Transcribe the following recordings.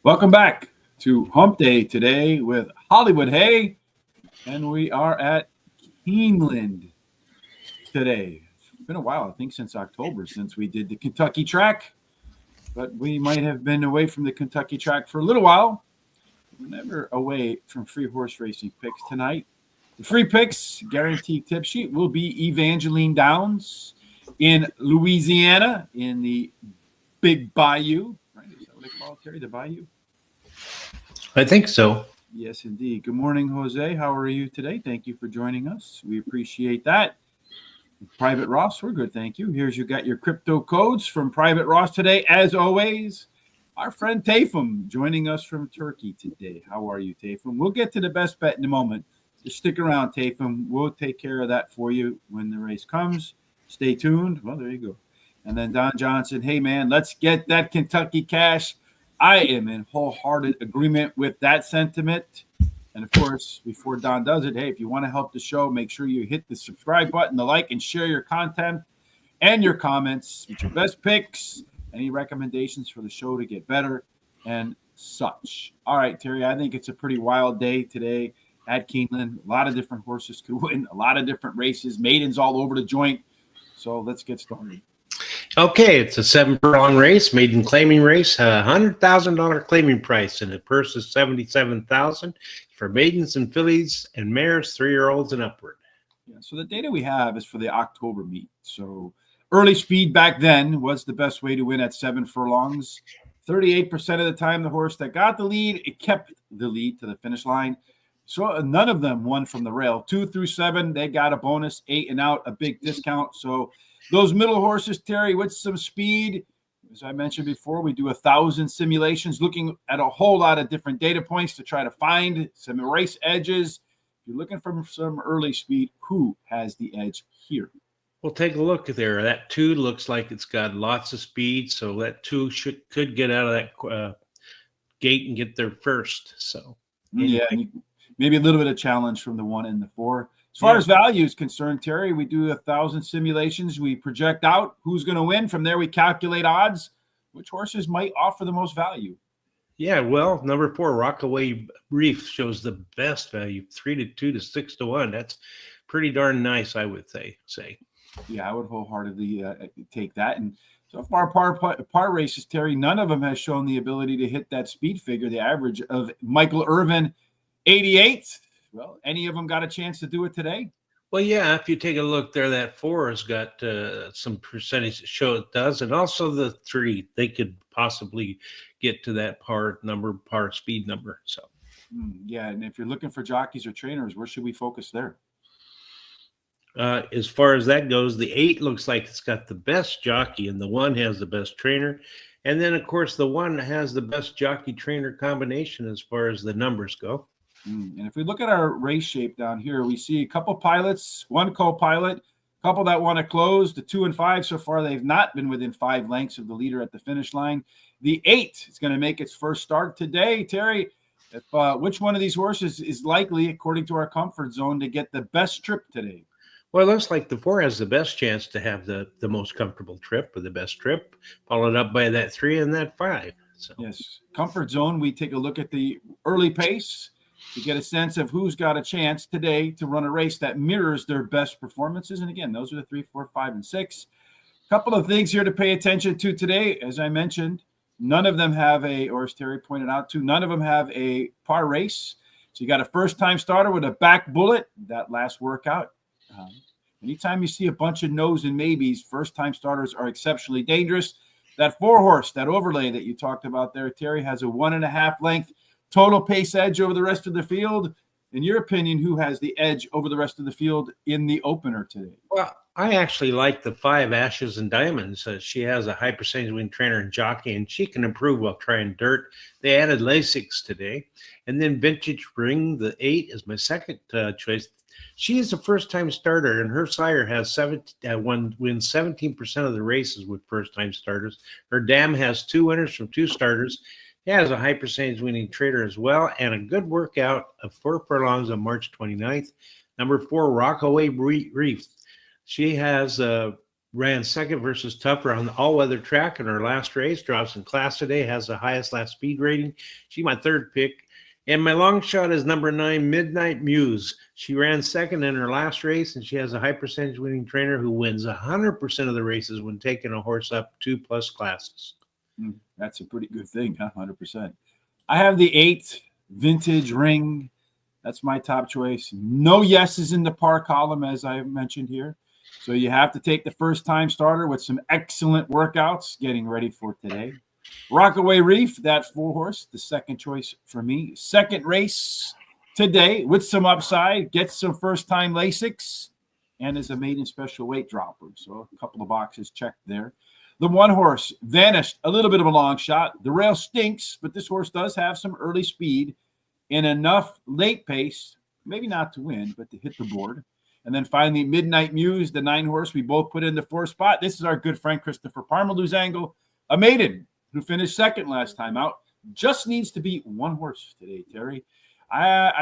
Welcome back to Hump Day today with Hollywood Hay, and we are at Keeneland today. It's been a while, I think, since October, since we did the Kentucky track, but we might have been away from the Kentucky track for a little while. We're never away from free horse racing picks tonight. The free picks guaranteed tip sheet will be Evangeline Downs in Louisiana in the Big Bayou. Right? Is that what they call it, Terry? The Bayou? I think so. Yes, indeed. Good morning, Jose. How are you today? Thank you for joining us. We appreciate that. Private Ross, we're good. Thank you. Here's you got your crypto codes from Private Ross today. As always, our friend Tafum joining us from Turkey today. How are you, Tafum? We'll get to the best bet in a moment. Just stick around, Tafum. We'll take care of that for you when the race comes. Stay tuned. Well, there you go. And then Don Johnson, hey, man, let's get that Kentucky cash. I am in wholehearted agreement with that sentiment. And, of course, before Don does it, hey, if you want to help the show, make sure you hit the subscribe button, the like, and share your content and your comments with your best picks, any recommendations for the show to get better, and such. All right, Terry, I think it's a pretty wild day today at Keeneland. A lot of different horses could win, a lot of different races, maidens all over the joint. So let's get started. Okay, it's a 7-furlong race, maiden claiming race, $100,000 claiming price, and the purse is $77,000 for maidens and fillies and mares, 3-year-olds and upward. Yeah, so the data we have is for the October meet. So early speed back then was the best way to win at 7 furlongs. 38% of the time, the horse that got the lead, it kept the lead to the finish line. So none of them won from the rail. 2 through 7, they got a bonus. 8 and out, a big discount. So those middle horses, Terry, with some speed, as I mentioned before, we do 1,000 simulations looking at a whole lot of different data points to try to find some race edges. If you're looking for some early speed, who has the edge here? We'll take a look there. That 2 looks like it's got lots of speed, so that 2 could get out of that gate and get there first. So yeah, maybe a little bit of challenge from the 1 and the 4. As far as value is concerned, Terry, we do 1,000 simulations. We project out who's going to win. From there, we calculate odds. Which horses might offer the most value? Yeah, well, number 4, Rockaway Reef shows the best value, 3-2 to 6-1. That's pretty darn nice, I would say. Yeah, I would wholeheartedly take that. And so far, par races, Terry, none of them has shown the ability to hit that speed figure, the average of Michael Irvin, 88. Well, any of them got a chance to do it today? Well, yeah, if you take a look there, that 4 has got some percentage to show it does. And also the 3, they could possibly get to that par speed number. So, yeah, and if you're looking for jockeys or trainers, where should we focus there? As far as that goes, the 8 looks like it's got the best jockey, and the 1 has the best trainer. And then, of course, the 1 has the best jockey-trainer combination as far as the numbers go. And if we look at our race shape down here, we see a couple pilots, 1 co-pilot, a couple that want to close. The 2 and 5 so far, they've not been within 5 lengths of the leader at the finish line. The 8 is going to make its first start today. Terry, if which one of these horses is likely, according to our comfort zone, to get the best trip today? Well, it looks like the 4 has the best chance to have the most comfortable trip or the best trip, followed up by that 3 and that 5. So. Yes, comfort zone, we take a look at the early pace to get a sense of who's got a chance today to run a race that mirrors their best performances. And again, those are the 3, 4, 5, and 6. A couple of things here to pay attention to today. As I mentioned, none of them have or as Terry pointed out too, none of them have a par race. So you got a first-time starter with a back bullet, that last workout. Anytime you see a bunch of no's and maybes, first-time starters are exceptionally dangerous. That 4 horse, that overlay that you talked about there, Terry, has a 1.5 length total pace edge over the rest of the field. In your opinion, who has the edge over the rest of the field in the opener today? Well, I actually like the 5 Ashes and Diamonds. She has a high percentage win trainer and jockey, and she can improve while trying dirt. They added Lasix today. And then Vintage Ring, the 8, is my second choice. She is a first-time starter, and her sire has wins 17% of the races with first-time starters. Her dam has 2 winners from 2 starters. He has a high percentage winning trader as well, and a good workout of 4 furlongs on March 29th. Number 4, Rockaway Reef. She has ran second versus Tougher on the all-weather track in her last race. Drops in class today, has the highest last speed rating. She's my third pick. And my long shot is number 9, Midnight Muse. She ran second in her last race, and she has a high percentage winning trainer who wins 100% of the races when taking a horse up 2+ classes. That's a pretty good thing, huh? 100%. I have the 8 Vintage Ring. That's my top choice. No yeses in the par column, as I mentioned here. So you have to take the first-time starter with some excellent workouts getting ready for today. Rockaway Reef, that 4-horse, the second choice for me. Second race today with some upside. Gets some first-time Lasix and is a maiden special weight dropper. So a couple of boxes checked there. The 1-horse, Vanished, a little bit of a long shot. The rail stinks, but this horse does have some early speed and enough late pace, maybe not to win, but to hit the board. And then finally, Midnight Muse, the 9-horse, we both put in the 4th spot. This is our good friend Christopher Parma-Luzango, a maiden who finished second last time out. Just needs to beat 1 horse today, Terry.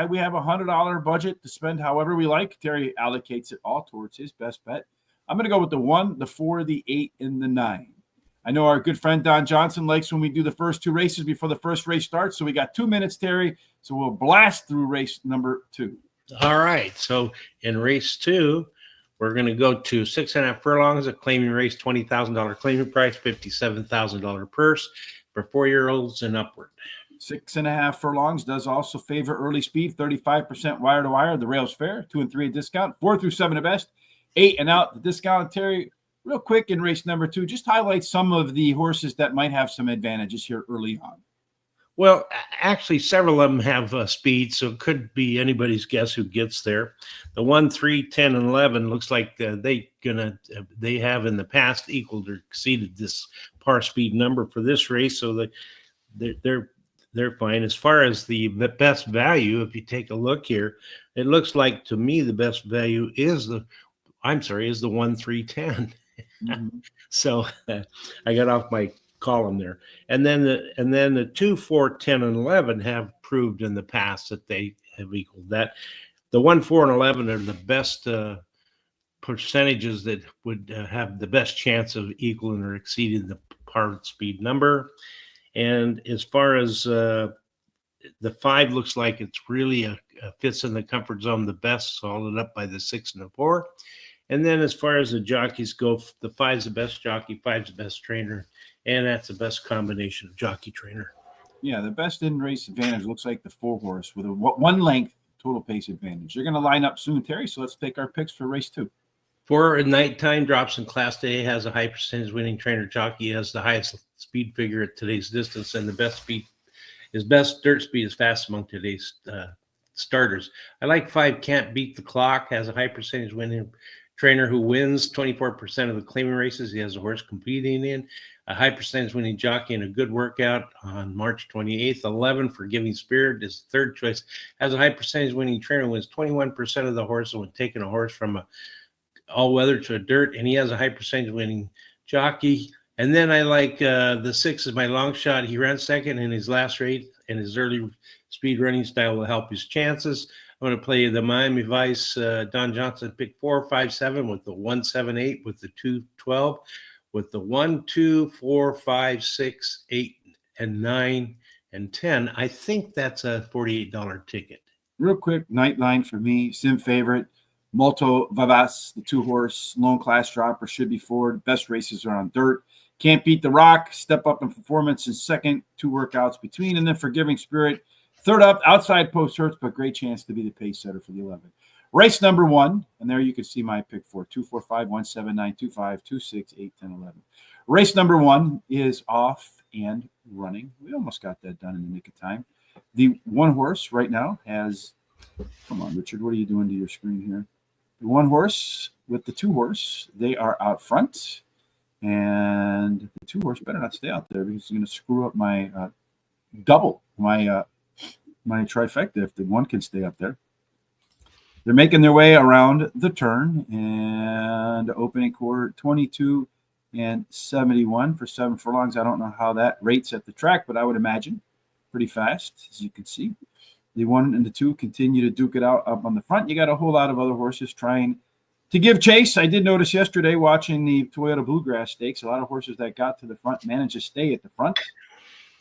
We have $100 budget to spend however we like. Terry allocates it all towards his best bet. I'm going to go with the 1, the 4, the 8, and the 9. I know our good friend Don Johnson likes when we do the first 2 races before the first race starts. So we got 2 minutes, Terry. So we'll blast through race number 2. All right. So in race 2, we're going to go to 6.5 furlongs, a claiming race, $20,000 claiming price, $57,000 purse for 4-year-olds and upward. 6.5 furlongs does also favor early speed, 35% wire to wire. The rail's fair, 2 and 3 a discount, 4 through 7 a best, 8 and out the discount. Terry, real quick in race number 2, just highlight some of the horses that might have some advantages here early on. Well, actually, several of them have speed, so it could be anybody's guess who gets there. The 1, 3, 10, and 11 looks like they have in the past equaled or exceeded this par speed number for this race, so they're fine. As far as the best value, if you take a look here, it looks like to me the best value is the 1, 3, 10. Mm-hmm. So I got off my column there, and then the 2, 4, 10, and 11 have proved in the past that they have equaled that. The 1, 4, and 11 are the best percentages that would have the best chance of equaling or exceeding the par speed number. And as far as the 5 looks like it's really fits in the comfort zone the best, followed up by the 6 and the 4. And then as far as the jockeys go, the 5's the best jockey, 5's the best trainer, and that's the best combination of jockey trainer. Yeah, the best in race advantage looks like the 4-horse with a 1 length total pace advantage. You're going to line up soon, Terry, so let's take our picks for race 2. For nighttime drops in class day, has a high percentage winning trainer jockey, has the highest speed figure at today's distance, and the best speed is best dirt speed is fast among today's starters. I like 5, Can't Beat the Clock, has a high percentage winning trainer who wins 24% of the claiming races he has a horse competing in, a high percentage winning jockey and a good workout on March 28th. 11, Forgiving Spirit, is third choice, has a high percentage winning trainer, wins 21% of the horses when taking a horse from a all-weather to a dirt, and he has a high percentage winning jockey. And then I like the 6 is my long shot. He ran second in his last race, and his early speed running style will help his chances. I'm going to play the Miami Vice. Don Johnson picked 4, 5, 7 with the 1, 7, 8 with the 2, 12 with the 1, 2, 4, 5, 6, 8, and 9 and 10. I think that's a $48 ticket. Real quick, night line for me, sim favorite. Molto Vivas, the 2-horse, lone class dropper, should be forward. Best races are on dirt. Can't Beat the Rock, step up in performance in second, 2 workouts between. And then Forgiving Spirit, third up, outside post hurts, but great chance to be the pace setter for the 11. Race number 1, and there you can see my pick for 2, 4, 5, 1, 7, 9, 2, 5, 2, 6, 8, 10, 11. Race number 1 is off and running. We almost got that done in the nick of time. The 1-horse right now has, come on, Richard, what are you doing to your screen here? The 1-horse with the 2-horse, they are out front, and the 2-horse better not stay out there because it's going to screw up my my trifecta if the 1 can stay up there. They're making their way around the turn, and opening quarter 22 and 71 for 7 furlongs. I don't know how that rates at the track, but I would imagine pretty fast, as you can see. The 1 and the 2 continue to duke it out up on the front. You got a whole lot of other horses trying To give chase, I did notice yesterday watching the Toyota Bluegrass Stakes, a lot of horses that got to the front managed to stay at the front.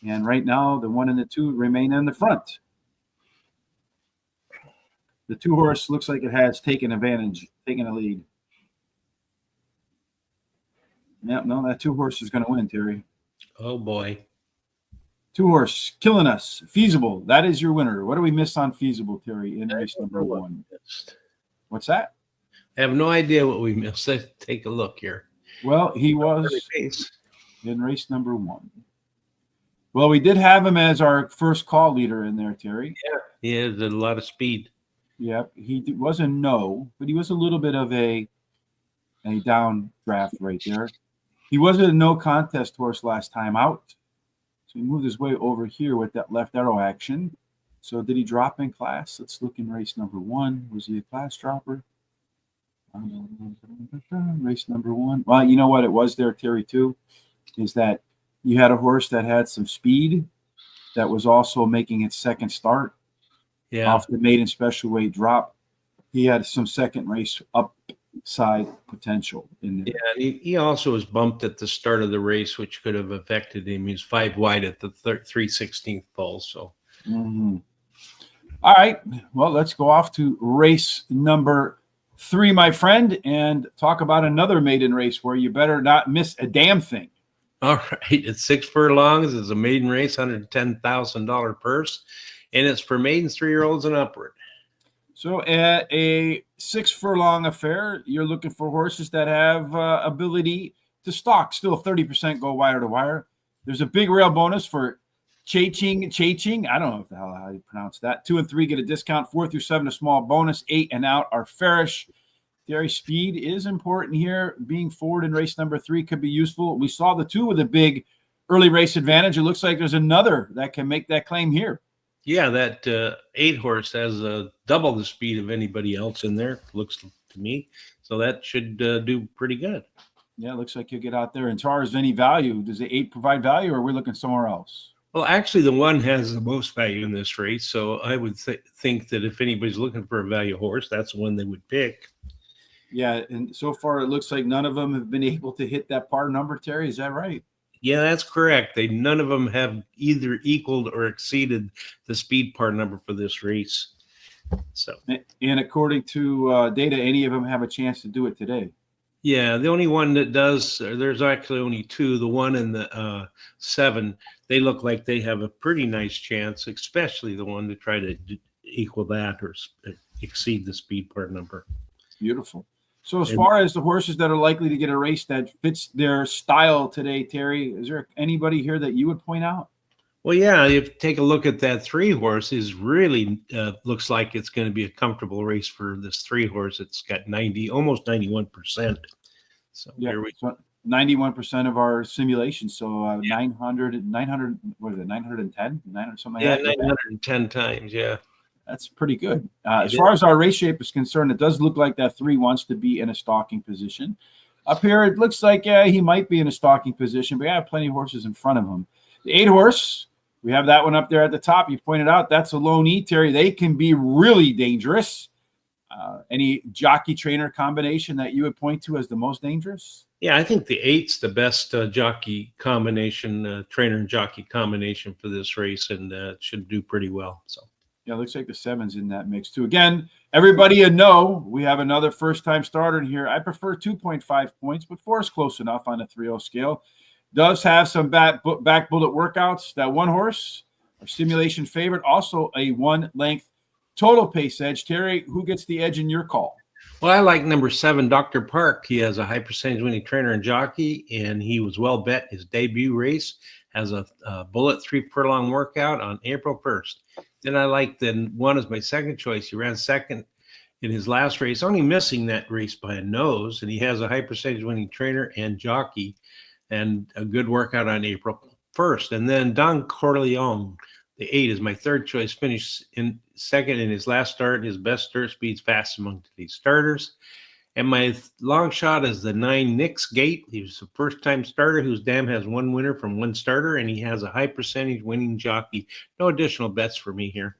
And right now, the 1 and the 2 remain in the front. The 2 horse looks like it has taken advantage, taken a lead. Yep, no, that 2 horse is going to win, Terry. Oh, boy. 2 horse, Killing Us, Feasible. That is your winner. What do we miss on Feasible, Terry, in race number 1? What's that? I have no idea what we missed. Let's take a look here. Well, he was in race number 1. Well, we did have him as our first call leader in there, Terry. Yeah, he had a lot of speed. Yep, he was a no, but he was a little bit of a down draft right there. He wasn't a no contest horse last time out. So he moved his way over here with that left arrow action. So did he drop in class? Let's look in race number 1. Was he a class dropper? Race number 1. Well, you know what it was there, Terry, too, is that you had a horse that had some speed that was also making its second start off the maiden special weight drop. He had some second race upside potential in there. Yeah, and he also was bumped at the start of the race, which could have affected him. He was 5 wide at the 3/16th pole. So, All right. Well, let's go off to race number 3, my friend, and talk about another maiden race where you better not miss a damn thing. All right. It's 6 furlongs. It's a maiden race, $110,000 purse, and it's for maidens 3-year-olds and upward. So at a 6 furlong affair, you're looking for horses that have ability to stalk. Still 30% go wire to wire. There's a big rail bonus for Chaching. I don't know how you pronounce that. 2 and 3 get a discount. 4 through 7 a small bonus. 8 and out are fairish. Dairy speed is important here. Being forward in race number 3 could be useful. We saw the 2 with a big early race advantage. It looks like there's another that can make that claim here. Yeah, that 8 horse has double the speed of anybody else in there, looks to me. So that should do pretty good. Yeah, it looks like you'll get out there. And as far as any value, does the 8 provide value, or are we looking somewhere else? Well, actually, the 1 has the most value in this race. So I would think that if anybody's looking for a value horse, that's the one they would pick. Yeah, and so far it looks like none of them have been able to hit that par number, Terry. Is that right? Yeah, that's correct. None of them have either equaled or exceeded the speed par number for this race. So, and according to data, any of them have a chance to do it today. Yeah, the only one that does, there's actually only 2, the 1 and the 7. They look like they have a pretty nice chance, especially the one to try to equal that or exceed the speed par number. Beautiful. So as far as the horses that are likely to get a race that fits their style today, Terry, is there anybody here that you would point out? Well, yeah, if you take a look at that 3 horse, is really looks like it's going to be a comfortable race for this 3 horse. It's got almost 91%. So yeah, here we go. 91% of our simulation. So 900, what is it, 910? 900, something like that? 910 times, yeah. That's pretty good. As far as our race shape is concerned, it does look like that 3 wants to be in a stalking position. Up here, it looks like, he might be in a stalking position, but plenty of horses in front of him. The 8 horse, we have that one up there at the top. You pointed out that's a lone E, Terry. They can be really dangerous. Any jockey trainer combination that you would point to as the most dangerous? Yeah, I think the 8's the best jockey combination, trainer and jockey combination for this race, and it should do pretty well. So. Yeah, it looks like the 7's in that mix too. Again, everybody we have another first-time starter in here. I prefer 2.5 points, but 4 is close enough on a 3-0 scale. Does have some back bullet workouts. That 1 horse, our simulation favorite, also a 1-length total pace edge. Terry, who gets the edge in your call? Well, I like number 7, Dr. Park. He has a high percentage winning trainer and jockey, and he was well bet his debut race. Has a bullet 3 furlong workout on April 1st. Then I like the 1 as my second choice. He ran second in his last race, only missing that race by a nose, and he has a high percentage winning trainer and jockey and a good workout on April 1st. And then Don Corleone, the 8, is my third choice, finished in second in his last start. His best start speed's fast among today's starters. And my long shot is the 9, Nick's Gate. He was a first-time starter whose dam has 1 winner from 1 starter, and he has a high percentage winning jockey. No additional bets for me here.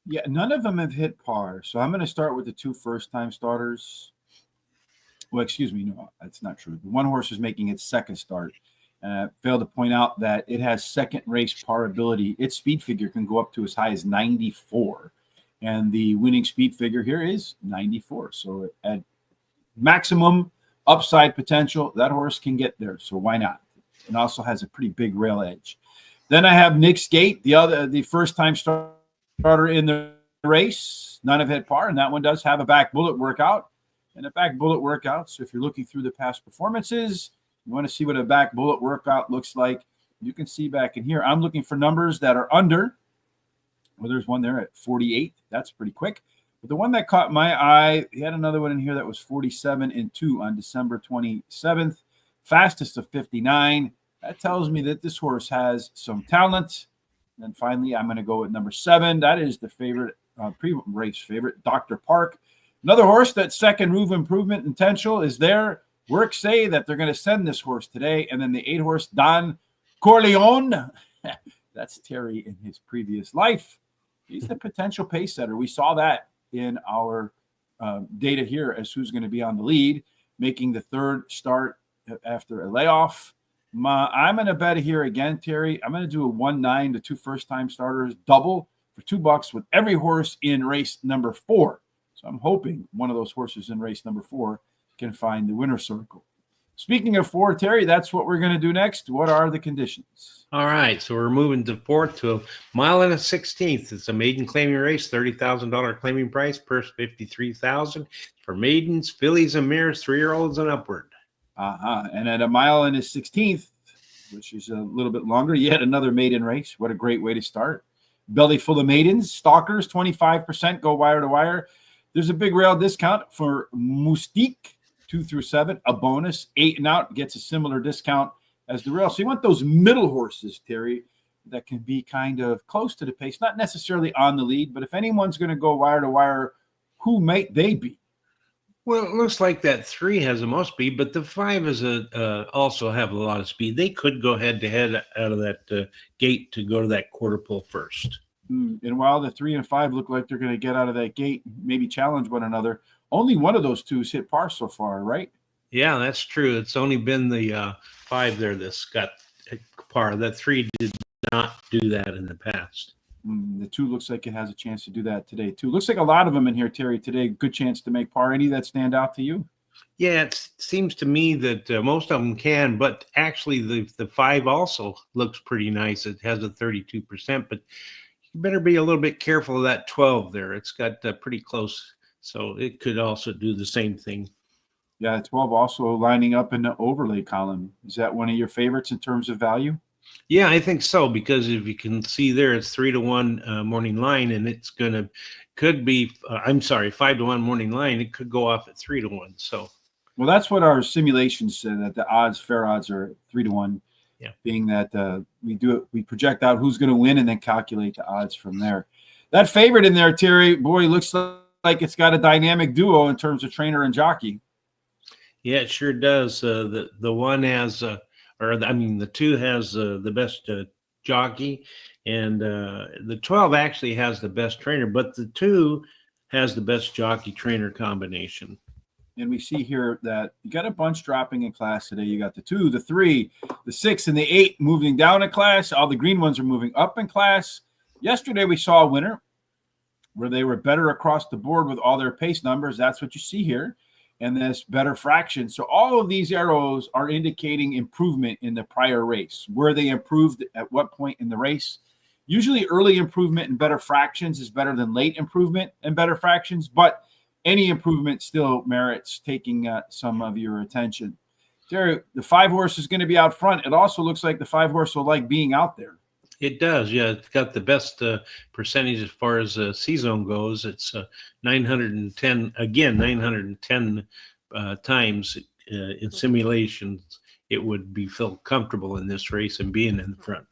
Yeah, none of them have hit par. So I'm going to start with the 2 first-time starters. Well, excuse me, no, that's not true. The one horse is making its second start. Failed to point out that it has second race par ability. Its speed figure can go up to as high as 94. And the winning speed figure here is 94. So at maximum upside potential, that horse can get there. So why not? And also has a pretty big rail edge. Then I have Nick's Gate, the first-time starter in the race. None have hit par, and that one does have a back bullet workout. And a back bullet workout, so if you're looking through the past performances, you want to see what a back bullet workout looks like, you can see back in here. I'm looking for numbers that are under. Well, there's one there at 48. That's pretty quick. But the one that caught my eye, he had another one in here that was 47-2 on December 27th. Fastest of 59. That tells me that this horse has some talent. And then finally, I'm going to go with number 7. That is the favorite, pre-race favorite, Dr. Park. Another horse that second move improvement potential is there. Works say that they're going to send this horse today. And then the 8-horse Don Corleone. That's Terry in his previous life. He's the potential pace setter. We saw that in our data here as who's going to be on the lead, making the third start after a layoff. I'm going to bet here again, Terry. I'm going to do a 1-9 to 2 first-time starters double for $2 with every horse in race number 4. So I'm hoping one of those horses in race number 4 can find the winner's circle. Speaking of 4, Terry, that's what we're going to do next. What are the conditions? All right, so we're moving to 4th to a mile and a 16th. It's a maiden claiming race, $30,000 claiming price, purse $53,000 for maidens, fillies, and mares, 3-year-olds and upward. And at a mile and a 16th, which is a little bit longer, yet another maiden race. What a great way to start. Belly full of maidens, stalkers, 25% go wire to wire. There's a big rail discount for Moustique, 2 through 7. A bonus, 8 and out gets a similar discount as the rail. So you want those middle horses, Terry, that can be kind of close to the pace, not necessarily on the lead, but if anyone's going to go wire to wire, who might they be? Well, it looks like that 3 has the most speed, but the 5 is also have a lot of speed. They could go head to head out of that gate to go to that quarter pole first. And while the 3 and 5 look like they're going to get out of that gate, maybe challenge one another, only one of those 2's hit par so far, right? Yeah, that's true. It's only been the 5 there that's got par. That 3 did not do that in the past. The 2 looks like it has a chance to do that today, too. Looks like a lot of them in here, Terry, today. Good chance to make par. Any that stand out to you? Yeah, it seems to me that most of them can, but actually the 5 also looks pretty nice. It has a 32%, but you better be a little bit careful of that 12 there. It's got pretty close, so it could also do the same thing. Yeah, 12 also lining up in the overlay column. Is that one of your favorites in terms of value? Yeah, I think so, because if you can see there, it's 3-1 morning line, and it's could be 5-1 morning line. It could go off at 3-1. So, well, that's what our simulations said, that the fair odds are 3-1. Yeah, being that we project out who's going to win and then calculate the odds from there. That favorite in there, Terry, boy, looks like it's got a dynamic duo in terms of trainer and jockey. Yeah, it sure does. The one has. The 2 has the best jockey, and the 12 actually has the best trainer, but the 2 has the best jockey trainer combination. And we see here that you got a bunch dropping in class today. You got the 2, the 3, the 6, and the 8 moving down in class. All the green ones are moving up in class. Yesterday we saw a winner where they were better across the board with all their pace numbers. That's what you see here. And this better fraction. So all of these arrows are indicating improvement in the prior race. Where they improved at what point in the race. Usually early improvement in better fractions is better than late improvement in better fractions, but any improvement still merits taking some of your attention. Jerry, the 5 horse is going to be out front. It also looks like the 5 horse will like being out there. It does, yeah. It's got the best percentage as far as C-zone goes. It's 910 times in simulations. It would be feel comfortable in this race and being in the front.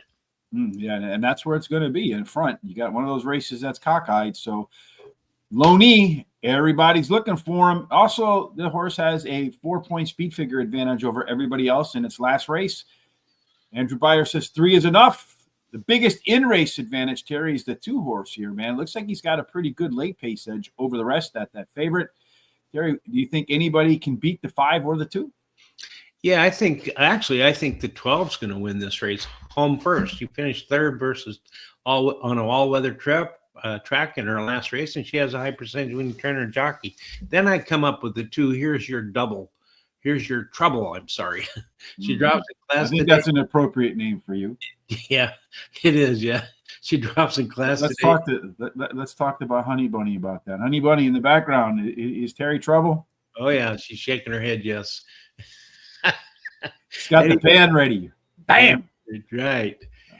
Yeah, and that's where it's going to be, in front. You got one of those races that's cockeyed. So Loney, everybody's looking for him. Also, the horse has a 4-point speed figure advantage over everybody else in its last race. Andrew Beyer says 3 is enough. The biggest in-race advantage, Terry, is the 2 horse here, man. Looks like he's got a pretty good late pace edge over the rest at that favorite. Terry, do you think anybody can beat the 5 or the 2? Yeah, I think the 12's going to win this race. Home first. She finished third versus on an all-weather track in her last race, and she has a high percentage winning trainer and jockey. Then I come up with the 2. Here's your double. Here's your trouble. I'm sorry. She drops in class. I think today. that's an appropriate name for you. Yeah, it is. Yeah, she drops in class. Let's today. talk about Honey Bunny about that. Honey Bunny in the background. Is Terry trouble? Oh yeah, she's shaking her head. Yes. She's got the pan ready. Bam. Right.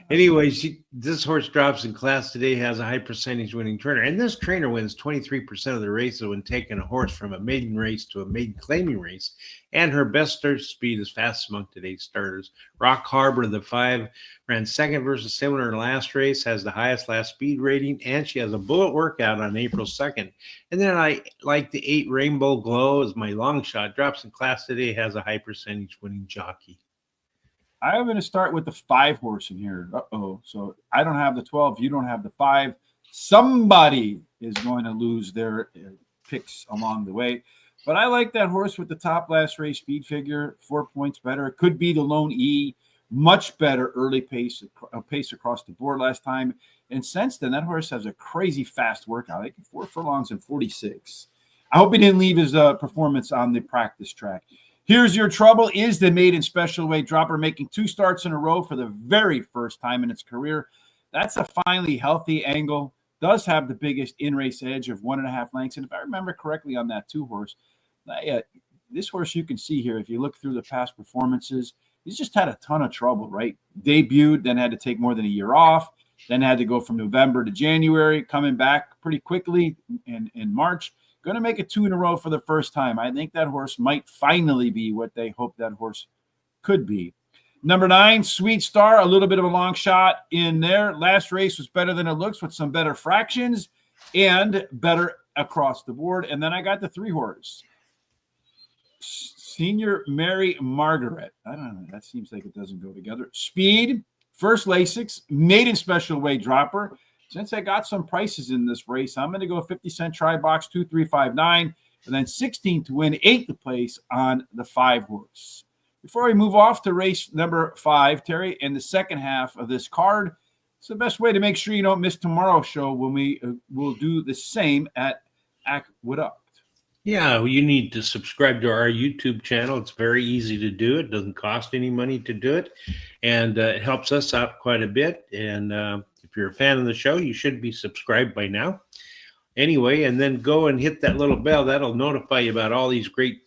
Anyway, this horse drops in class today, has a high percentage winning trainer. And this trainer wins 23% of the races when taking a horse from a maiden race to a maiden claiming race. And her best start speed is fastest among today's starters. Rock Harbor, the 5, ran second versus similar in her last race, has the highest last speed rating, and she has a bullet workout on April 2nd. And then I like the 8 Rainbow Glow as my long shot. Drops in class today, has a high percentage winning jockey. I'm going to start with the 5 horse in here. So I don't have the 12. You don't have the 5. Somebody is going to lose their picks along the way. But I like that horse with the top last race speed figure, 4 points better. It could be the Lone E. Much better early pace across the board last time. And since then, that horse has a crazy fast workout. Like 4 furlongs and 46. I hope he didn't leave his performance on the practice track. Here's your trouble is the maiden special weight dropper, making 2 starts in a row for the very first time in its career. That's a finely healthy angle. Does have the biggest in-race edge of 1.5 lengths. And if I remember correctly on that 2 horse, this horse you can see here, if you look through the past performances, he's just had a ton of trouble, right? Debuted, then had to take more than a year off, then had to go from November to January, coming back pretty quickly in March. Going to make it 2 in a row for the first time. I think that horse might finally be what they hope that horse could be. Number 9, Sweet Star, a little bit of a long shot in there. Last race was better than it looks with some better fractions and better across the board. And then I got the 3 horse. Senior Mary Margaret. I don't know. That seems like it doesn't go together. Speed, first Lasix, maiden special weight dropper. Since I got some prices in this race, I'm going to go 50-cent try box 2359, and then 16 to win, 8 to place on the 5 horse. Before we move off to race number 5, Terry, in the second half of this card, it's the best way to make sure you don't miss tomorrow's show when we will do the same at Aqueduct. Yeah, you need to subscribe to our YouTube channel. It's very easy to do. It doesn't cost any money to do it, and it helps us out quite a bit. And if you're a fan of the show, you should be subscribed by now. Anyway, and then go and hit that little bell. That'll notify you about all these great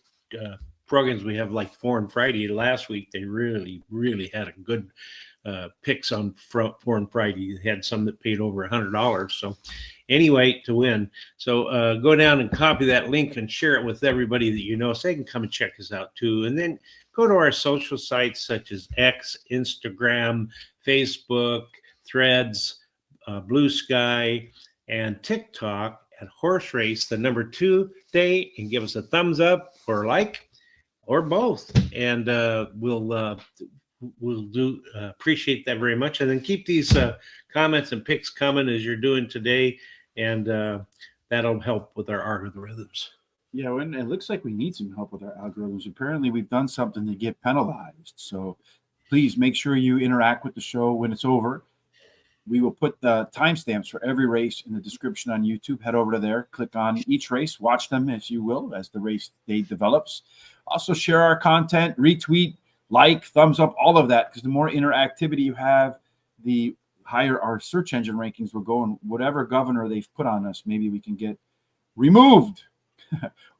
programs we have, like Foreign Friday. Last week, they really, really had a good picks on Foreign Friday. They had some that paid over $100. So anyway, to win. So go down and copy that link and share it with everybody that you know so they can come and check us out too. And then go to our social sites such as X, Instagram, Facebook, Threads, Blue Sky, and TikTok at Horse Race, the number 2 day, and give us a thumbs up or like or both. And we'll do appreciate that very much. And then keep these comments and picks coming as you're doing today, and that'll help with our algorithms. Yeah, and it looks like we need some help with our algorithms. Apparently, we've done something to get penalized. So please make sure you interact with the show when it's over. We will put the timestamps for every race in the description on YouTube. Head over to there, click on each race, watch them as you will as the race day develops. Also share our content, retweet, like, thumbs up, all of that, because the more interactivity you have, the higher our search engine rankings will go, and whatever governor they've put on us, maybe we can get removed.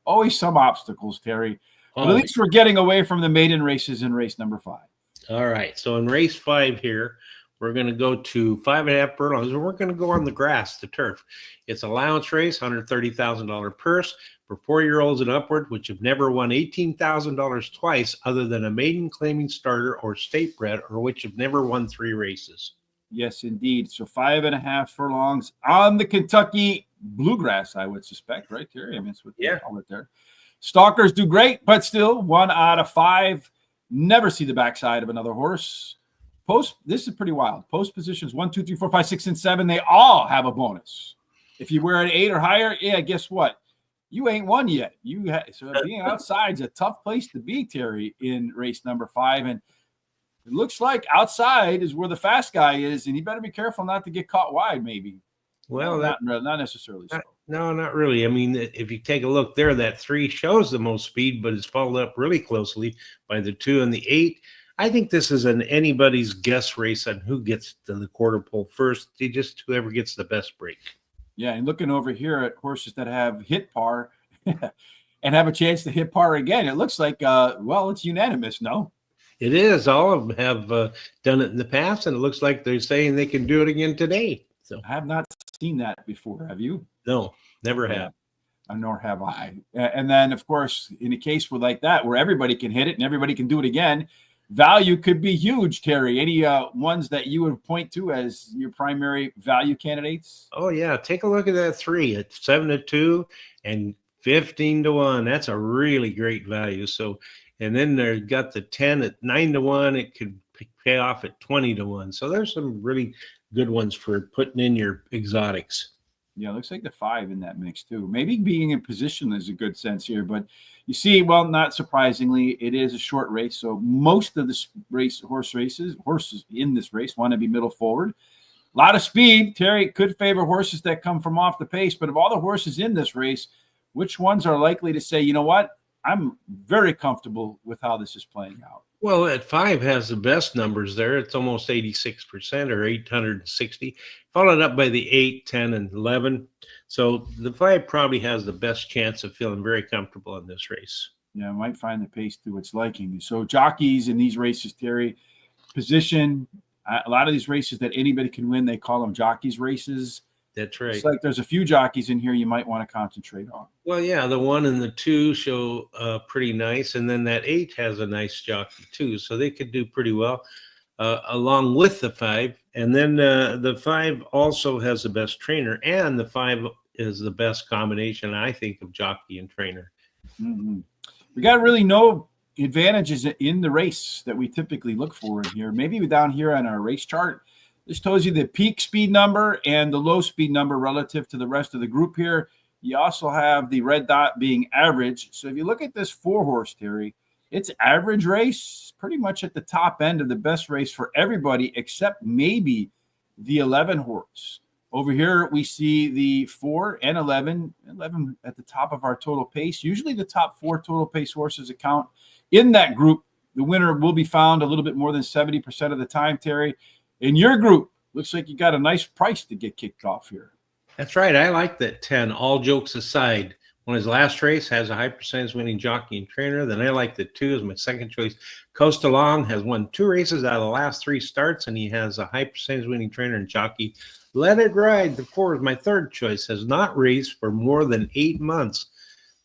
Always some obstacles, Terry. But at least we're getting away from the maiden races in race number 5. All right. So in race 5 here, we're going to go to 5.5 furlongs, and we're going to go on the grass, the turf. It's allowance race, $130,000 purse for 4-year-olds and upward, which have never won $18,000 twice other than a maiden claiming starter or state bred, or which have never won 3 races. Yes, indeed. So 5.5 furlongs on the Kentucky bluegrass, I would suspect, right, Terry? I mean, it's what they call it there. Stalkers do great, but still 1 out of 5. Never see the backside of another horse. Post, this is pretty wild. Post positions 1, 2, 3, 4, 5, 6, and 7. They all have a bonus. If you wear an 8 or higher, yeah, guess what? you ain't won yet. So being outside is a tough place to be, Terry, in race number 5. And it looks like outside is where the fast guy is, and you better be careful not to get caught wide, maybe. Well, not necessarily so. No, not really. I mean, if you take a look there, that 3 shows the most speed, but it's followed up really closely by the 2 and the 8. I think this is an anybody's guess race on who gets to the quarter pole first. Just whoever gets the best break. Yeah, and looking over here at horses that have hit par and have a chance to hit par again, it looks like, it's unanimous, no? It is. All of them have done it in the past, and it looks like they're saying they can do it again today. So I have not seen that before. Have you? No, never have. Nor have I. And then, of course, in a case like that, where everybody can hit it and everybody can do it again, value could be huge, Terry. Any ones that you would point to as your primary value candidates? Oh, yeah. Take a look at that 3 at 7-2 and 15-1. That's a really great value. So, and then they've got the 10 at 9-1. It could pay off at 20-1. So there's some really good ones for putting in your exotics. Yeah, it looks like the 5 in that mix too. Maybe being in position is a good sense here, but you see, well, not surprisingly, it is a short race. So most of the horses in this race want to be middle forward. A lot of speed. Terry, could favor horses that come from off the pace, but of all the horses in this race, which ones are likely to say, you know what, I'm very comfortable with how this is playing out? Well, at 5 has the best numbers there. It's almost 86% or 860, followed up by the 8, 10, and 11. So the 5 probably has the best chance of feeling very comfortable in this race. Yeah, I might find the pace to its liking. So jockeys in these races, Terry, position, a lot of these races that anybody can win, they call them jockeys races. That's right. It's like there's a few jockeys in here you might want to concentrate on. Well, yeah, the 1 and the 2 show pretty nice, and then that 8 has a nice jockey too, so they could do pretty well along with the 5. And then the 5 also has the best trainer, and the 5 is the best combination, I think, of jockey and trainer. Mm-hmm. We got really no advantages in the race that we typically look for in here. Maybe down here on our race chart, this tells you the peak speed number and the low speed number relative to the rest of the group here. You also have the red dot being average. So if you look at this 4-horse, Terry, it's average race, pretty much at the top end of the best race for everybody except maybe the 11-horse. Over here, we see the 4 and 11 at the top of our total pace. Usually the top 4 total pace horses account in that group. The winner will be found a little bit more than 70% of the time, Terry. In your group, looks like you got a nice price to get kicked off here. That's right. I like that 10, all jokes aside. When his last race has a high percentage winning jockey and trainer, then I like the 2 as my second choice. Coast Along has won 2 races out of the last 3 starts, and he has a high percentage winning trainer and jockey. Let It Ride, the 4 is my third choice, has not raced for more than 8 months,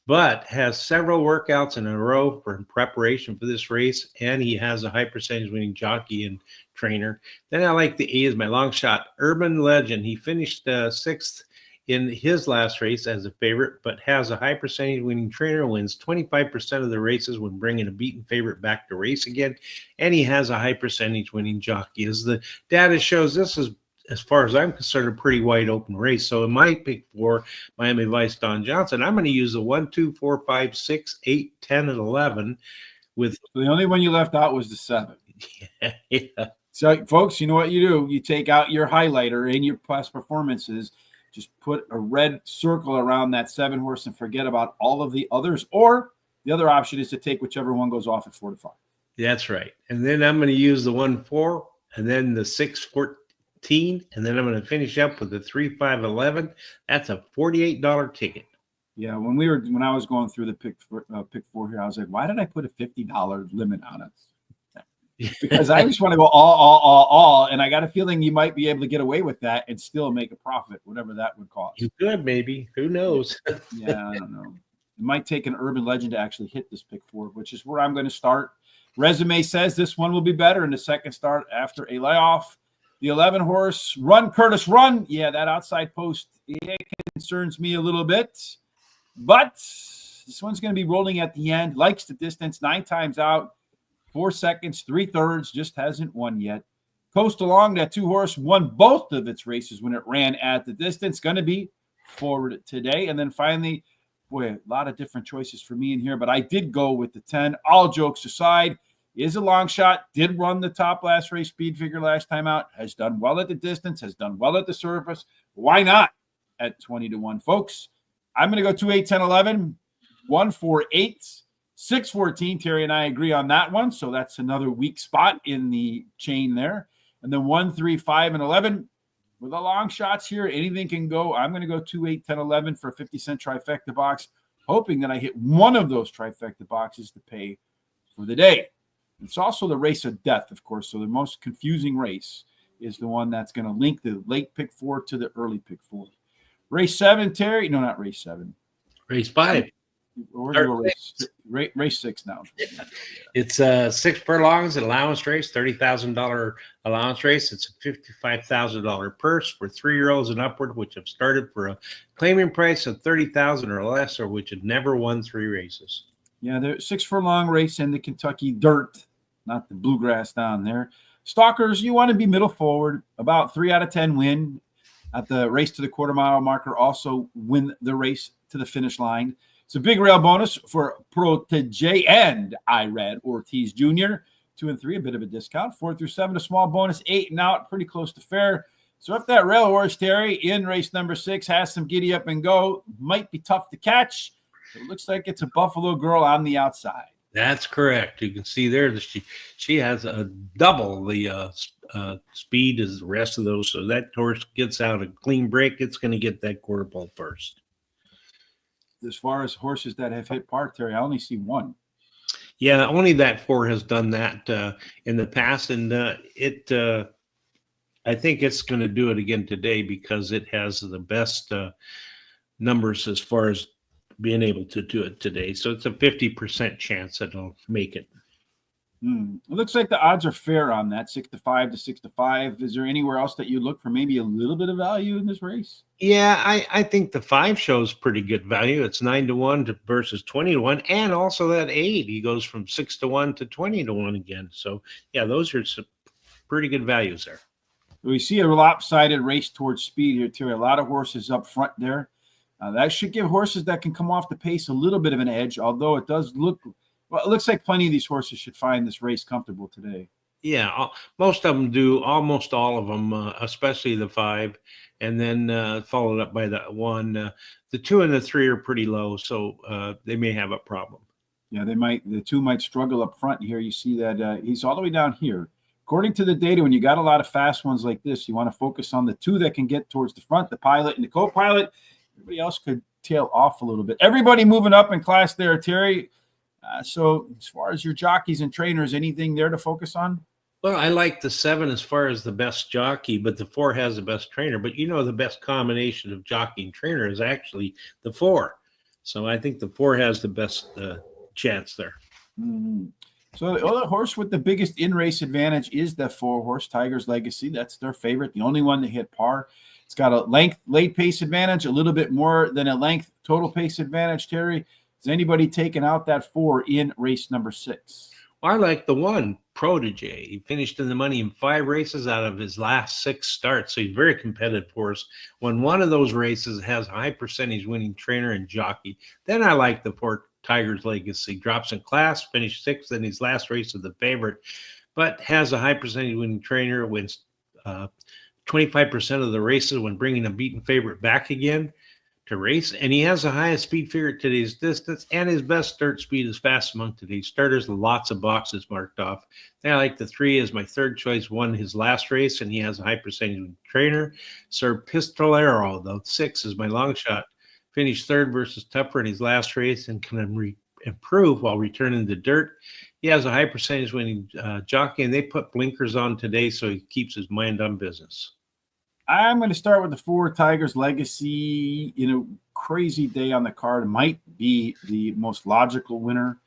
but has several workouts in a row in preparation for this race, and he has a high percentage winning jockey and trainer. Then I like the 8 as my long shot, Urban Legend. He finished 6th in his last race as a favorite, but has a high percentage winning trainer, wins 25% of the races when bringing a beaten favorite back to race again, and he has a high percentage winning jockey. As the data shows, this is, as far as I'm concerned, a pretty wide open race. So in my pick 4, Miami Vice Don Johnson, I'm going to use the 1, 2, 4, 5, 6, 8, 10, and 11. With the only one you left out was the 7. Yeah. So, folks, you know what you do? You take out your highlighter in your past performances, just put a red circle around that 7-horse and forget about all of the others. Or the other option is to take whichever one goes off at 4 to 5. That's right. And then I'm going to use the 1, 4, and then the 6, 14, and then I'm going to finish up with the 3, 5, 11. That's a $48 ticket. Yeah, when I was going through the pick 4 here, I was like, why did I put a $50 limit on it? Because I just want to go all, and I got a feeling you might be able to get away with that and still make a profit, whatever that would cost. You could, maybe. Who knows? Yeah, I don't know. It might take an Urban Legend to actually hit this pick 4, which is where I'm going to start. Resume says this one will be better in the second start after a layoff. The 11-horse, Run, Curtis, Run. Yeah, that outside post, it concerns me a little bit. But this one's going to be rolling at the end. Likes the distance, 9 times out. 4 seconds, 3/3, just hasn't won yet. Coast Along, that 2-horse, won both of its races when it ran at the distance. Going to be forward today. And then finally, Boy, a lot of different choices for me in here, but I did go with the 10. All jokes aside, is a long shot, did run the top last race speed figure last time out, has done well at the distance, has done well at the surface. Why not at 20-1, folks? I'm going to go 2, 8, 10, 11, 1, 4, 8, 6, 14. Terry and I agree on that one, so that's another weak spot in the chain there. And then 1, 3, 5, and 11. With the long shots here, anything can go. I'm going to go 2, 8, 10, 11 for a 50-cent trifecta box, hoping that I hit one of those trifecta boxes to pay for the day. It's also the race of death, of course. So the most confusing race is the one that's going to link the late pick 4 to the early pick 4. Race 7, Terry. No, not race 7. Race 5. We're going to go race 6 now. It's a 6 furlongs, an allowance race, $30,000 allowance race. It's a $55,000 purse for 3-year-olds and upward, which have started for a claiming price of $30,000 or less, or which have never won 3 races. Yeah, the 6 furlong race in the Kentucky dirt, not the bluegrass down there. Stalkers, you want to be middle forward. About 3 out of 10 win at the race to the quarter-mile marker. Also win the race to the finish line. It's a big rail bonus for Protege and Irad Ortiz Jr. 2 and 3, a bit of a discount. 4 through 7, a small bonus. 8 and out, pretty close to fair. So if that rail horse, Terry, in race number 6 has some giddy up and go, might be tough to catch. It looks like it's a Buffalo Girl on the outside. That's correct. You can see there that she has a double the speed as the rest of those. So that horse gets out a clean break. It's going to get that quarter pole first. As far as horses that have hit par, Terry, I only see one. Yeah, only that 4 has done that in the past, and I think it's going to do it again today because it has the best numbers as far as being able to do it today. So it's a 50% chance that it'll make it. It looks like the odds are fair on that, 6-5 to 6-5. Is there anywhere else that you look for maybe a little bit of value in this race? Yeah, I think the 5 shows pretty good value. It's 9-1 versus 20-1, and also that 8. He goes from 6-1 to 20-1 again. So yeah, those are some pretty good values there. We see a lopsided race towards speed here, Terry. A lot of horses up front there. That should give horses that can come off the pace a little bit of an edge, although it does look, well, it looks like plenty of these horses should find this race comfortable today. Yeah, most of them do, almost all of them, especially the 5, and then followed up by the 1. The 2 and the 3 are pretty low, so they may have a problem. Yeah, the 2 might struggle up front here. You see that he's all the way down here. According to the data, when you got a lot of fast ones like this, you want to focus on the 2 that can get towards the front, the pilot and the co-pilot. Everybody else could tail off a little bit. Everybody moving up in class there, Terry. So as far as your jockeys and trainers, anything there to focus on? Well, I like the 7 as far as the best jockey, but the 4 has the best trainer. But the best combination of jockey and trainer is actually the 4. So I think the 4 has the best chance there. Mm-hmm. So the other horse with the biggest in-race advantage is the 4 horse, Tiger's Legacy. That's their favorite, the only one to hit par. It's got a length late pace advantage, a little bit more than a length total pace advantage, Terry. Is anybody taking out that 4 in race number 6? Well, I like the 1, Protege. He finished in the money in 5 races out of his last 6 starts, so he's very competitive for us. When one of those races has a high percentage winning trainer and jockey, then I like the 4 Tiger's Legacy. Drops in class, finished 6th in his last race of the favorite, but has a high percentage winning trainer, wins 25% of the races when bringing a beaten favorite back again to race, and he has the highest speed figure at today's distance, and his best start speed is fast among today's starters. Lots of boxes marked off. Then I like the 3 as my third choice. Won his last race, and he has a high percentage winning trainer. Sir Pistolero, the 6 is my long shot. Finished 3rd versus Tougher in his last race and can improve while returning to dirt. He has a high percentage winning jockey, and they put blinkers on today so he keeps his mind on business. I'm going to start with the 4 Tiger's Legacy. Crazy day on the card. Might be the most logical winner.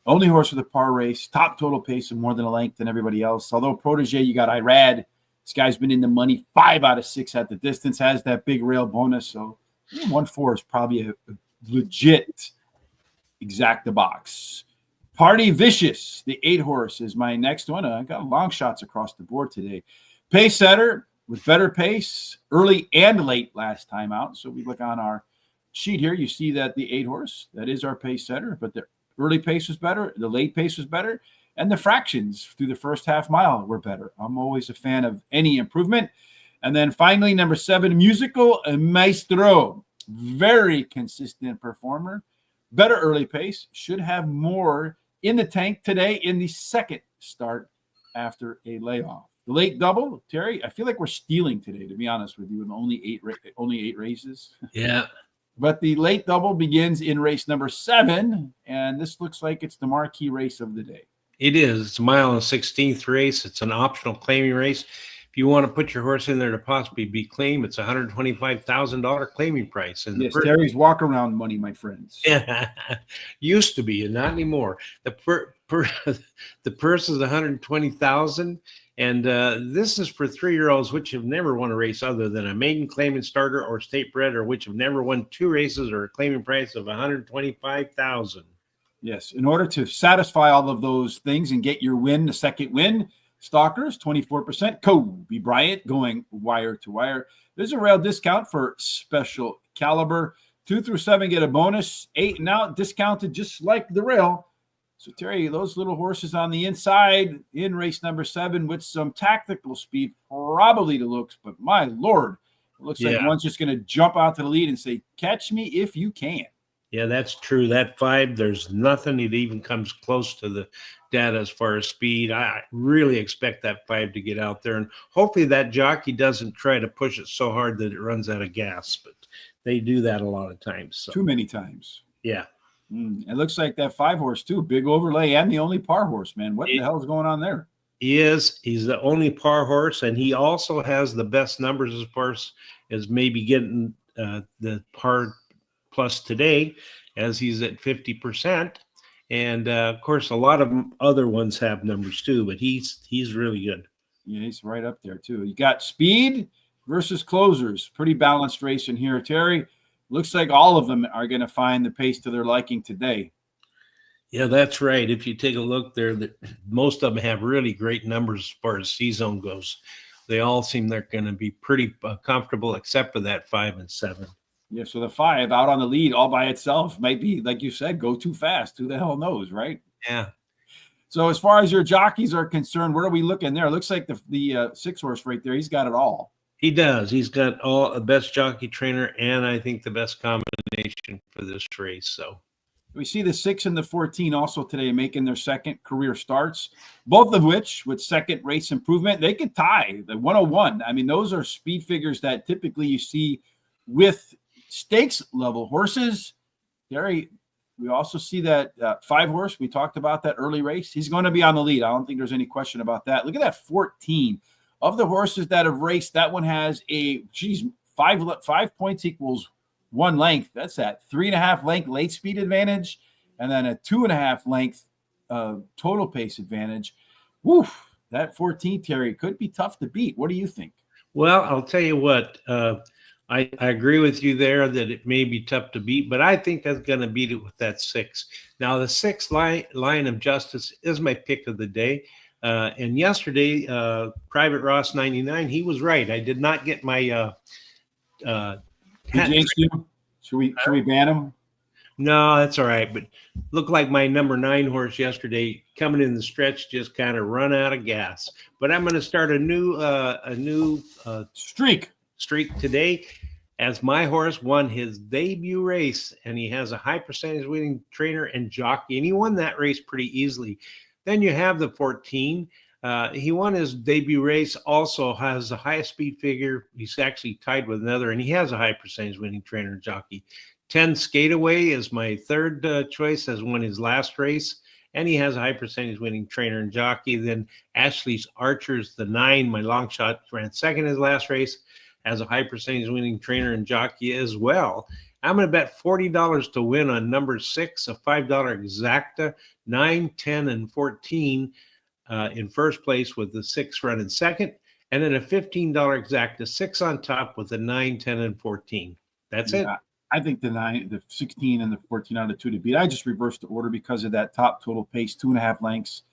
Only horse with a par race. Top total pace and more than a length than everybody else. Although Protege, you got Irad. This guy's been in the money 5 out of 6 at the distance. Has that big rail bonus. So 1-4 is probably a legit exacta box. Party Vicious, the 8 horse, is my next one. I got long shots across the board today. Pace setter with better pace, early and late last time out. So we look on our sheet here, you see that the 8 horse, that is our pace setter, but the early pace was better, the late pace was better, and the fractions through the first half mile were better. I'm always a fan of any improvement. And then finally, number 7, Musical Maestro. Very consistent performer. Better early pace. Should have more in the tank today in the second start after a layoff. The late double, Terry, I feel like we're stealing today, to be honest with you, with only eight races. Yeah. But the late double begins in race number 7, and this looks like it's the marquee race of the day. It is. It's a mile and 16th race. It's an optional claiming race. If you want to put your horse in there to possibly be claimed, it's $125,000 claiming price. And yes, Terry's walk around money, my friends. Used to be, and not anymore. The purse is $120,000, and this is for 3-year-olds which have never won a race other than a maiden claiming starter or state bred, or which have never won 2 races or a claiming price of $125,000. Yes, in order to satisfy all of those things and get your win, the second win, Stalkers, 24%. Kobe Bryant going wire to wire. There's a rail discount for Special Caliber. 2 through 7 get a bonus. 8 now discounted just like the rail. So, Terry, those little horses on the inside in race number 7 with some tactical speed, probably the looks, but my Lord, it looks like one's just going to jump out to the lead and say, catch me if you can. Yeah, that's true. That 5, there's nothing that even comes close to the data as far as speed. I really expect that 5 to get out there, and hopefully that jockey doesn't try to push it so hard that it runs out of gas, but they do that a lot of times. So. Too many times. Yeah. It looks like that 5 horse too, big overlay and the only par horse, man. What the hell is going on there? He's the only par horse, and he also has the best numbers as far as maybe getting the par plus today, as he's at 50%. And of course, a lot of other ones have numbers too, but he's really good. Yeah, he's right up there too. You got speed versus closers. Pretty balanced race in here, Terry. Looks like all of them are going to find the pace to their liking today. Yeah, that's right. If you take a look there, most of them have really great numbers as far as C-zone goes. They all seem they're going to be pretty comfortable, except for that 5 and 7. Yeah, so the 5 out on the lead all by itself might be, like you said, go too fast. Who the hell knows, right? Yeah. So as far as your jockeys are concerned, where are we looking there? It looks like the 6 horse right there. He's got it all. He does. He's got all the best jockey trainer, and I think the best combination for this race. So we see the 6 and the 14 also today making their second career starts, both of which with second race improvement. They could tie the 101. I mean, those are speed figures that typically you see with stakes level horses. Gary, we also see that 5 horse. We talked about that early race. He's going to be on the lead. I don't think there's any question about that. Look at that 14. Of the horses that have raced, that one has a, 5 points equals 1 length. That's that 3.5 length late speed advantage, and then a 2.5 length total pace advantage. Woof, that 14, Terry, could be tough to beat. What do you think? Well, I'll tell you what. I agree with you there that it may be tough to beat, but I think that's going to beat it with that 6. Now, the 6 line of justice is my pick of the day. And yesterday, Private Ross 99, he was right. I did not get my Should we ban him? No, that's all right. But looked like my number 9 horse yesterday coming in the stretch just kind of run out of gas. But I'm going to start a new streak today, as my horse won his debut race, and he has a high percentage winning trainer and jockey, and he won that race pretty easily. Then you have the 14. He won his debut race, also has the highest speed figure. He's actually tied with another, and he has a high percentage winning trainer and jockey. 10 Skateaway is my third choice, has won his last race, and he has a high percentage winning trainer and jockey. Then Ashley's Archer's the 9, my long shot, ran second his last race, has a high percentage winning trainer and jockey as well. I'm going to bet $40 to win on number 6, a $5 exacta, 9, 10, and 14 in first place with the 6 running second, and then a $15 exacta, 6 on top with the 9, 10, and 14. That's it. I think the 9, the 16, and the 14 out of 2 to beat. I just reversed the order because of that top total pace, 2.5 lengths,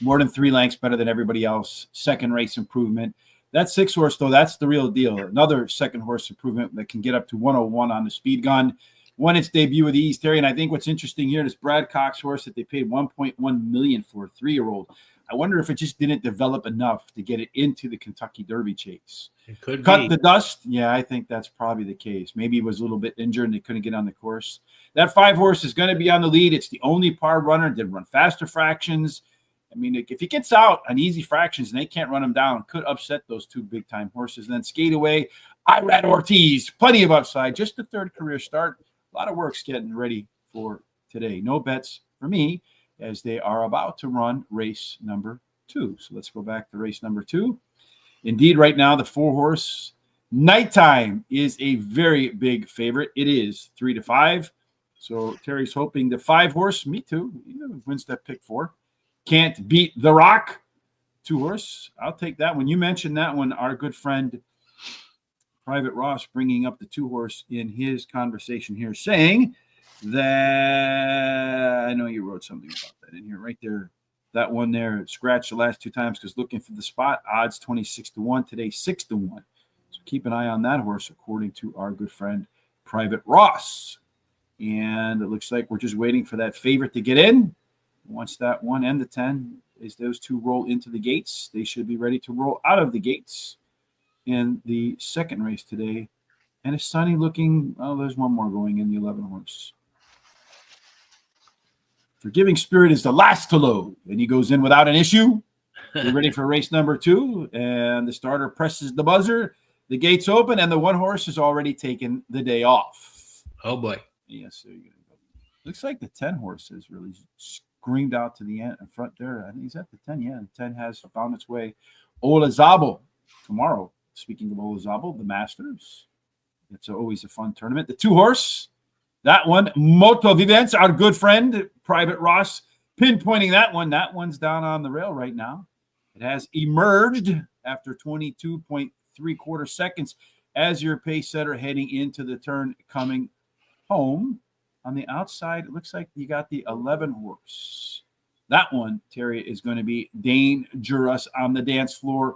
more than 3 lengths better than everybody else. Second race improvement. That 6 horse, though, that's the real deal. Another second horse improvement that can get up to 101 on the speed gun. won its debut with ease, Terry. And I think what's interesting here, this Brad Cox horse that they paid $1.1 million for, a 3-year-old. I wonder if it just didn't develop enough to get it into the Kentucky Derby chase. It could Cut be. the dust. Yeah, I think that's probably the case. Maybe he was a little bit injured and they couldn't get on the course. That 5 horse is going to be on the lead. It's the only par runner. Did run faster fractions. I mean, if he gets out on easy fractions and they can't run him down, could upset those 2 big-time horses. And then Skate Away, Irad Ortiz, plenty of upside. Just the 3rd career start. A lot of work's getting ready for today. No bets for me as they are about to run race number 2. So let's go back to race number 2. Indeed, right now, the 4-horse Nighttime is a very big favorite. It is 3-5. So Terry's hoping the 5-horse, me too, wins that pick 4. Can't Beat the Rock, 2-horse. I'll take that one. You mentioned that one, our good friend Private Ross bringing up the 2-horse in his conversation here, saying that I know you wrote something about that in here right there. That one there, scratched the last 2 times because looking for the spot, odds 26-1, today 6-1. So keep an eye on that horse, according to our good friend Private Ross. And it looks like we're just waiting for that favorite to get in. Once that 1 and the 10, as those 2 roll into the gates, they should be ready to roll out of the gates in the second race today. And it's sunny looking. Oh, there's one more going in the 11-horse. Forgiving Spirit is the last to load, and he goes in without an issue. We're ready for race number 2, and the starter presses the buzzer. The gates open, and the 1-horse has already taken the day off. Oh, boy. Yes, there you go. Looks like the 10-horse has really screamed out to the end in front there. I think he's at the 10. Yeah, the 10 has found its way. Olazabal tomorrow. Speaking of Olazabal, the Masters. It's always a fun tournament. The 2-horse, that one, Moto Vivens, our good friend, Private Ross, pinpointing that one. That one's down on the rail right now. It has emerged after 22.75 seconds as your pace setter heading into the turn coming home. On the outside, it looks like you got the 11-horse. That one, Terry, is going to be dangerous on the dance floor,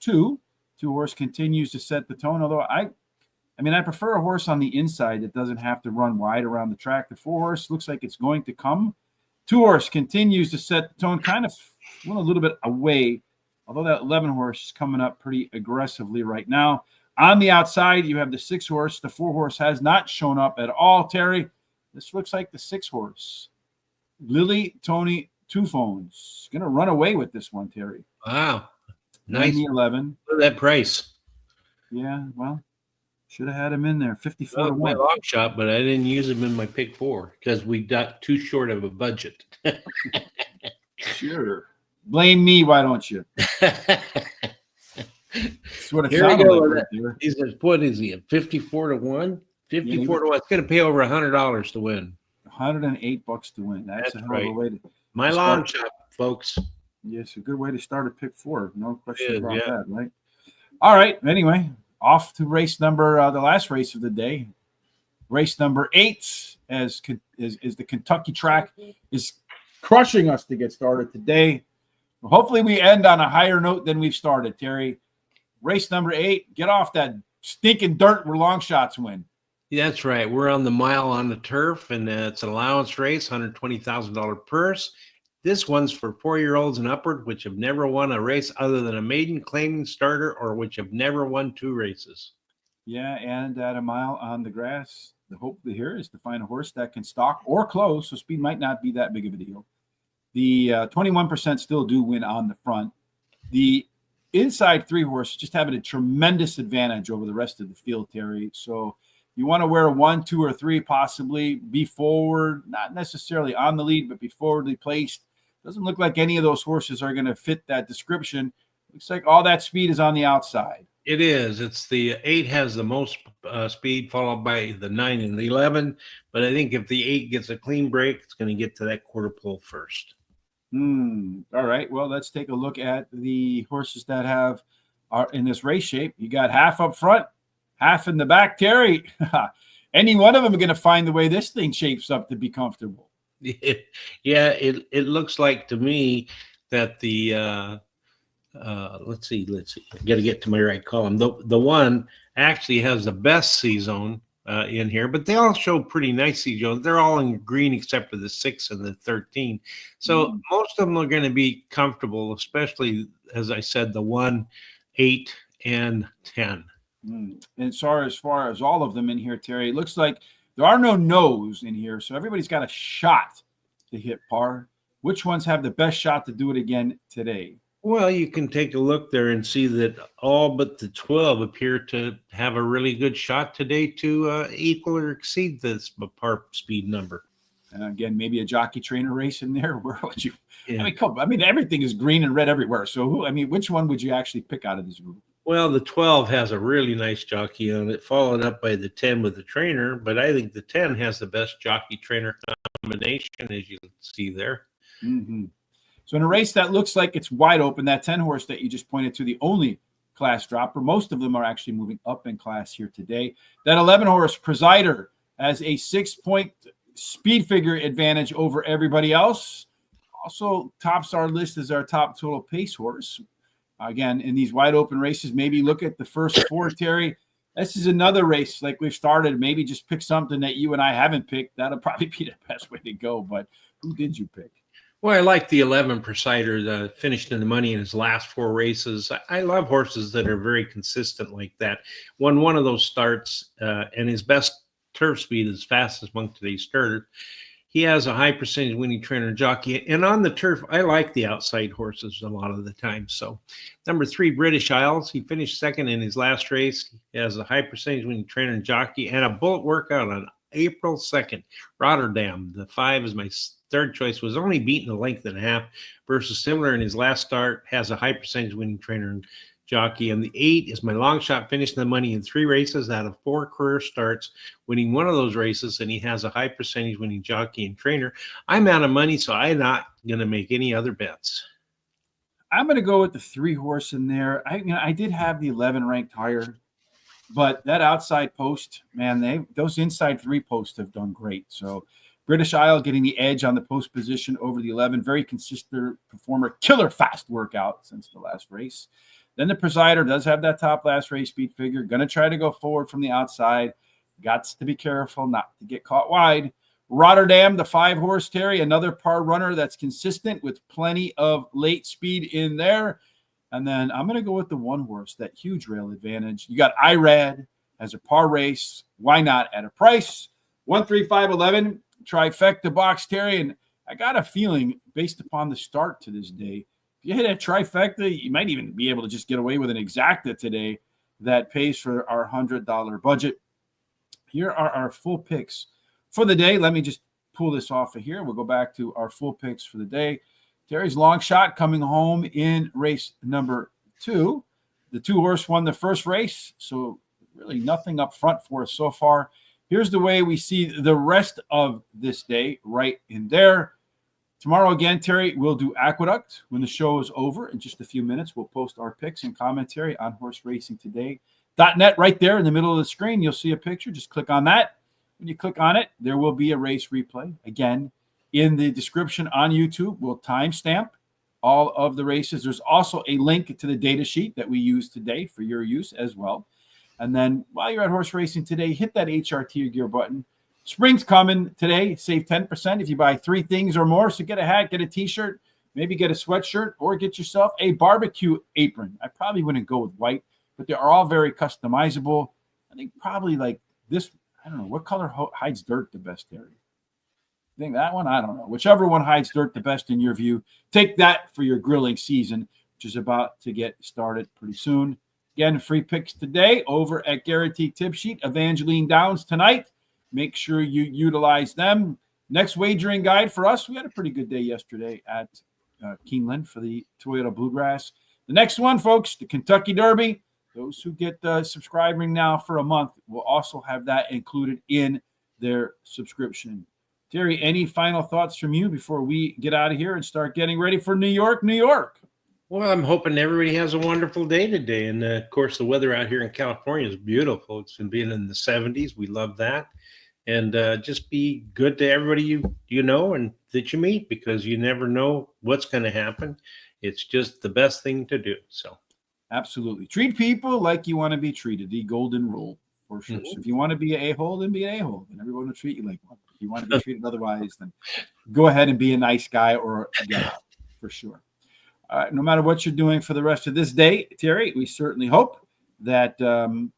too. 2-horse continues to set the tone, although I prefer a horse on the inside that doesn't have to run wide around the track. The 4-horse looks like it's going to come. 2-horse continues to set the tone, kind of went a little bit away, although that 11-horse is coming up pretty aggressively right now. On the outside, you have the 6-horse. The 4-horse has not shown up at all, Terry. This looks like the 6-horse. Lily Tony Two Phones. Going to run away with this one, Terry. Wow. Nice. 11. Look at that price. Yeah, well, should have had him in there. 54 to 1. My long shot, but I didn't use him in my pick 4 because we got too short of a budget. Sure. Blame me, why don't you? That's what it Here we sounded go. like right there. He says, what is he, at 54 to 1? 54 to 1. It's going to pay over $100 to win. $108 to win. That's a hell of a way to My long shot, folks. Yes, a good way to start a pick 4. No question about yeah. that, right? All right. Anyway, off to race number, the last race of the day. Race number 8 as the Kentucky track is crushing us to get started today. Hopefully we end on a higher note than we've started, Terry. Race number 8, get off that stinking dirt where long shots win. That's right. We're on the mile on the turf, and it's an allowance race, $120,000 purse. This one's for 4-year-olds and upward, which have never won a race other than a maiden claiming starter or which have never won 2 races. Yeah, and at a mile on the grass, the hope here is to find a horse that can stalk or close, so speed might not be that big of a deal. The 21% still do win on the front. The inside 3-horse just having a tremendous advantage over the rest of the field, Terry. So you want to wear 1, 2, or 3, possibly be forward, not necessarily on the lead, but be forwardly placed. Doesn't look like any of those horses are going to fit that description. Looks like all that speed is on the outside. It is. It's the 8 has the most speed, followed by the 9 and the 11. But I think if the 8 gets a clean break, it's going to get to that quarter pole first. All right. Well, let's take a look at the horses that are in this race shape. You got half up front, half in the back, Terry. Any one of them are going to find the way this thing shapes up to be comfortable. Yeah, it looks like to me that the let's see. I got to get to my right column. The one actually has the best C zone in here, but they all show pretty nicely, Joe. They're all in green except for the 6 and the 13. So most of them are going to be comfortable, especially, as I said, the 1, 8, and 10. And sorry, as far as all of them in here, Terry, it looks like there are no no's in here. So everybody's got a shot to hit par. Which ones have the best shot to do it again today? Well, you can take a look there and see that all but the 12 appear to have a really good shot today to equal or exceed this par speed number. And again, maybe a jockey trainer race in there. Where would you? Yeah. I mean, everything is green and red everywhere. So, which one would you actually pick out of this group? Well, the 12 has a really nice jockey on it, followed up by the 10 with the trainer. But I think the 10 has the best jockey trainer combination, as you can see there. Mm-hmm. So in a race that looks like it's wide open, that 10 horse that you just pointed to, the only class dropper, most of them are actually moving up in class here today. That 11 horse Presider has a 6-point speed figure advantage over everybody else. Also tops our list as our top total pace horse. Again, in these wide open races, maybe look at the first 4, Terry. This is another race like we've started. Maybe just pick something that you and I haven't picked. That'll probably be the best way to go. But who did you pick? Well, I like the 11 Presider, finished in the money in his last 4 races. I love horses that are very consistent like that. Won one of those starts, and his best turf speed is fastest among today's starters. He has a high percentage winning trainer and jockey. And on the turf, I like the outside horses a lot of the time. So number 3, British Isles. He finished second in his last race. He has a high percentage winning trainer and jockey and a bullet workout on April 2nd. Rotterdam, the 5 is my third choice, was only beaten a length and a half versus similar in his last start, has a high percentage winning trainer and jockey. And the 8 is my long shot, finished the money in 3 races out of 4 career starts, winning one of those races, and he has a high percentage winning jockey and trainer. I'm out of money, so I'm not going to make any other bets. I'm going to go with the 3 horse in there. I did have the 11 ranked higher, but that outside post, man, those inside 3 posts have done great. So British Isle getting the edge on the post position over the 11. Very consistent performer. Killer fast workout since the last race. Then the Presider does have that top last race speed figure. Going to try to go forward from the outside. Got to be careful not to get caught wide. Rotterdam, the 5 horse, Terry, another par runner that's consistent with plenty of late speed in there. And then I'm going to go with the 1 horse, that huge rail advantage. You got IRAD as a par race. Why not at a price? 1, 3, 5, 11. Trifecta box, Terry, and I got a feeling based upon the start to this day, if you hit a trifecta, you might even be able to just get away with an exacta today that pays for our $100 budget. Here are our full picks for the day. Let me just pull this off of here. We'll go back to our full picks for the day. Terry's long shot coming home in race number 2. The 2 horse won the first race, so really nothing up front for us so far. Here's the way we see the rest of this day right in there. Tomorrow again, Terry, we'll do Aqueduct when the show is over. In just a few minutes, we'll post our picks and commentary on Horse Racing Today.net right there in the middle of the screen. You'll see a picture. Just click on that. When you click on it, there will be a race replay. Again, in the description on YouTube, we'll timestamp all of the races. There's also a link to the data sheet that we use today for your use as well. And then while you're at Horse Racing Today, hit that HRT gear button. Spring's coming today. Save 10% if you buy 3 things or more. So get a hat, get a T-shirt, maybe get a sweatshirt, or get yourself a barbecue apron. I probably wouldn't go with white, but they are all very customizable. I think probably like this, I don't know, what color hides dirt the best, Terry? I think that one? I don't know. Whichever one hides dirt the best in your view, take that for your grilling season, which is about to get started pretty soon. Again, free picks today over at Guaranteed Tip Sheet. Evangeline Downs tonight. Make sure you utilize them. Next wagering guide for us. We had a pretty good day yesterday at Keeneland for the Toyota Bluegrass. The next one, folks, the Kentucky Derby. Those who get subscribing now for a month will also have that included in their subscription. Terry, any final thoughts from you before we get out of here and start getting ready for New York, New York? Well, I'm hoping everybody has a wonderful day today. And, of course, the weather out here in California is beautiful. It's been being in the 70s. We love that. And just be good to everybody you know and that you meet, because you never know what's going to happen. It's just the best thing to do. So, absolutely. Treat people like you want to be treated. The golden rule. for sure. So if you want to be an a-hole, then be an a-hole, and everyone will treat you like one. If you want to be treated otherwise, then go ahead and be a nice guy or a gal, for sure. No matter what you're doing for the rest of this day, Terry, we certainly hope that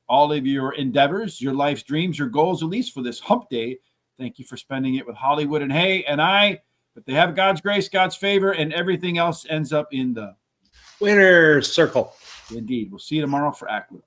all of your endeavors, your life's dreams, your goals, at least for this hump day, thank you for spending it with Hollywood and Hay and I, but they have God's grace, God's favor, and everything else ends up in the winner's circle. Indeed. We'll see you tomorrow for Aqua.